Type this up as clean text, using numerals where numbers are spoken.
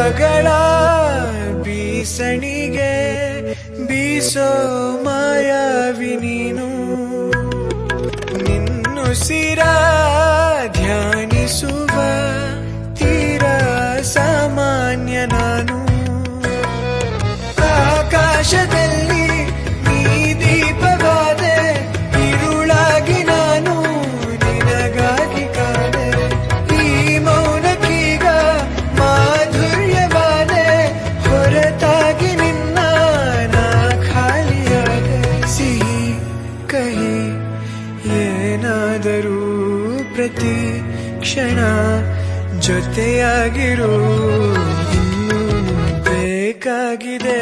ಪಗಳ ಬೀಸಣಿಗೆ ಬೀಸೋ ಮಾಯಾವಿ ನೀನು. ನಿನ್ನುಸಿರ ಧ್ಯಾನಿಸುವ ತೀರ ಸಾಮಾನ್ಯ ನಾನು. ಆಕಾಶದಲ್ಲಿ ನೀ ದೀಪವಾದೆ, ಇರುಳಾಗಿ ನಾನು ನಿನಗಾಗಿ ಕಾದೆ. ಈ ಮೌನಕ್ಕೀಗ ಮಾಧುರ್ಯವಾದೆ, ಹೊರತಾಗಿ ನಿನ್ನ ನಾ ಖಾಲಿಯಾದೆ. ಸಿಹಿ ಕಹಿ ಏನಾದರೂ ಪ್ರತಿ ಕ್ಷಣ ಜೊತೆಯಾಗಿರು, ಇನ್ನು ಬೇಕಾಗಿದೆ.